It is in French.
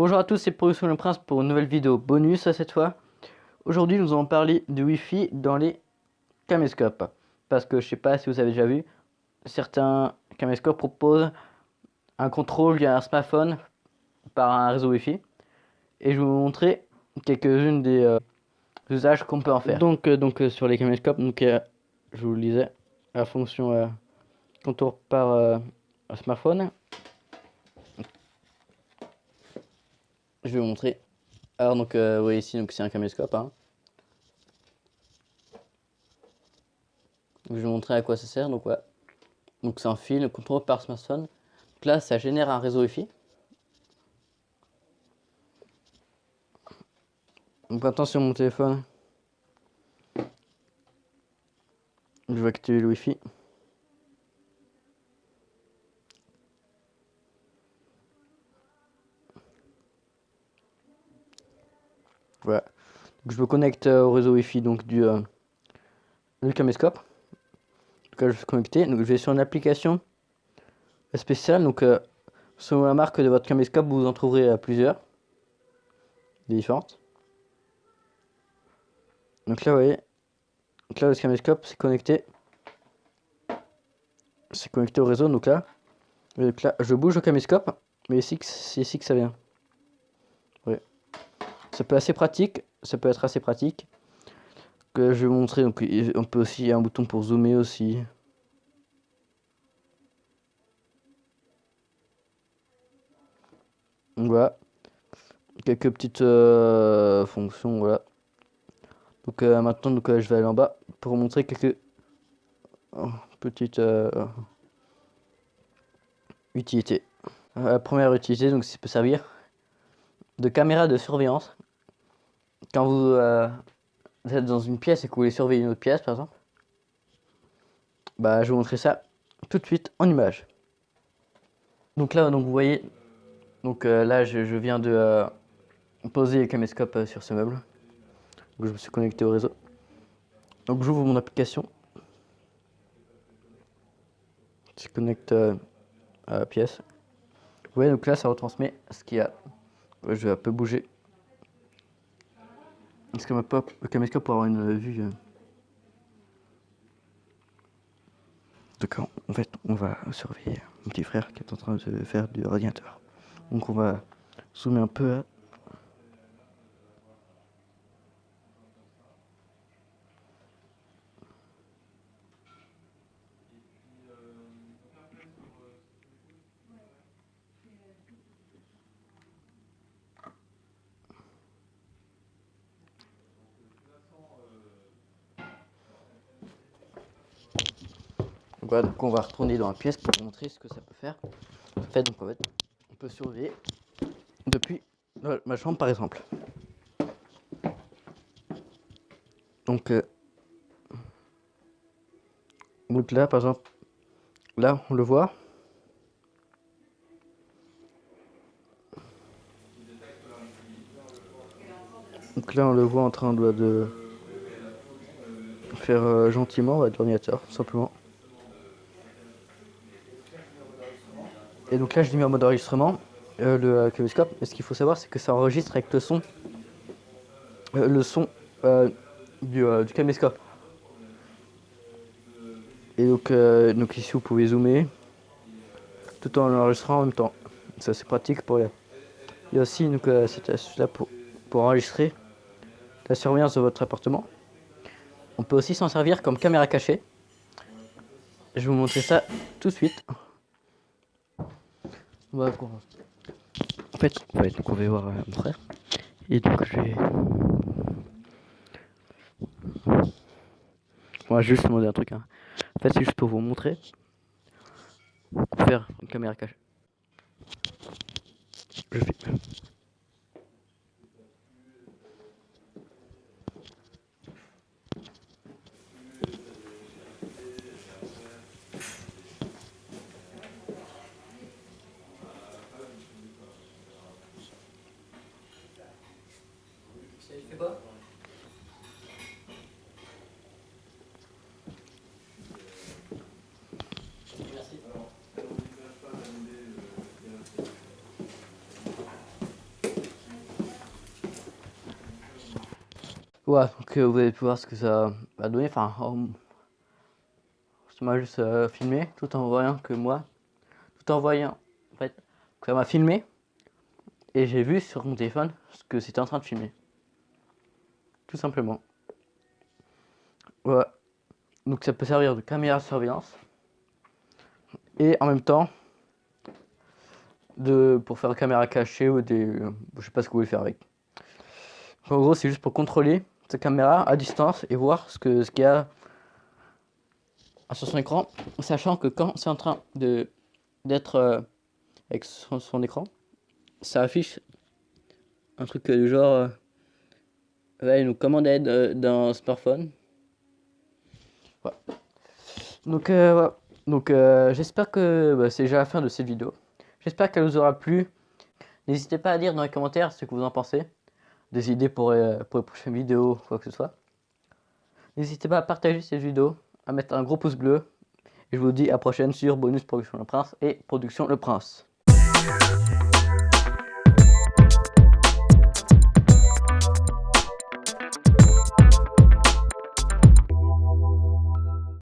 Bonjour à tous, c'est Production Le Prince pour une nouvelle vidéo bonus cette fois. Aujourd'hui, nous allons parler du Wi-Fi dans les caméscopes. Parce que je sais pas si vous avez déjà vu, certains caméscopes proposent un contrôle via un smartphone par un réseau Wi-Fi. Et je vais vous montrer quelques-unes des usages qu'on peut en faire. Donc sur les caméscopes, je vous le disais, la fonction contour par smartphone. Je vais vous montrer. Alors vous voyez ici, c'est un caméscope. Hein. Je vais vous montrer à quoi ça sert. Donc c'est un fil contrôle par smartphone. Donc là, ça génère un réseau Wi-Fi. Donc maintenant sur mon téléphone, je vais activer le Wi-Fi. Voilà. Donc, je me connecte au réseau Wi-Fi du caméscope. Donc là, je suis connecté. Donc je vais sur une application spéciale. Selon la marque de votre caméscope, vous en trouverez plusieurs, des différentes. Donc là, vous voyez, le caméscope c'est connecté. C'est connecté au réseau. Donc là, je bouge le caméscope, mais c'est ici que ça vient. Ouais. Ça peut être assez pratique. Que je vais vous montrer. Donc on peut aussi, il y a un bouton pour zoomer aussi. Donc voilà, quelques petites fonctions, voilà. Donc maintenant, je vais aller en bas pour vous montrer quelques petites utilités. La première utilité, donc ça peut servir de caméra de surveillance. Quand vous êtes dans une pièce et que vous voulez surveiller une autre pièce, par exemple, je vais vous montrer ça tout de suite en image. Donc là, vous voyez, là, je viens de poser le caméscope sur ce meuble. Donc je me suis connecté au réseau. Donc j'ouvre mon application. Je connecte à la pièce. Vous voyez, donc là, ça retransmet ce qu'il y a. Je vais un peu bouger. Parce que le caméscope pour avoir une vue. Donc en fait, on va surveiller mon petit frère qui est en train de faire du ordinateur. Donc on va zoomer un peu. Voilà, donc on va retourner dans la pièce pour vous montrer ce que ça peut faire. En fait, on peut surveiller depuis ma chambre par exemple. Donc là par exemple, là on le voit. Donc là on le voit en train de faire gentiment l'ordinateur, tout simplement. Et donc là je l'ai mis en mode enregistrement, le caméscope. Et ce qu'il faut savoir, c'est que ça enregistre avec le son du caméscope. Et donc ici vous pouvez zoomer tout en enregistrant en même temps. Ça c'est pratique pour. Il y a aussi cette astuce là pour enregistrer la surveillance de votre appartement. On peut aussi s'en servir comme caméra cachée. Je vais vous montrer ça tout de suite. En fait, on va voir mon frère. Et donc je vais. On va juste demander un truc. Hein. En fait, c'est juste pour vous montrer. Pour faire une caméra cachée. Je fais. Ça fait pas? Merci. Ouais, donc vous allez pouvoir ce que ça va donner. Enfin, ça m'a juste filmé tout en voyant que moi, tout en voyant en fait que ça m'a filmé et j'ai vu sur mon téléphone ce que c'était en train de filmer. Tout simplement. Ouais. Donc ça peut servir de caméra de surveillance et en même temps pour faire caméra cachée ou je sais pas ce que vous voulez faire avec. En gros, c'est juste pour contrôler sa caméra à distance et voir ce qu'il y a sur son écran, sachant que quand c'est en train d'être avec son écran, ça affiche un truc du genre ouais, nous commande aide d'un smartphone. Ouais. Donc, voilà. Donc j'espère que c'est déjà la fin de cette vidéo. J'espère qu'elle vous aura plu. N'hésitez pas à dire dans les commentaires ce que vous en pensez, des idées pour les prochaines vidéos, quoi que ce soit. N'hésitez pas à partager cette vidéo, à mettre un gros pouce bleu. Et je vous dis à la prochaine sur Bonus Production Le Prince et Production Le Prince.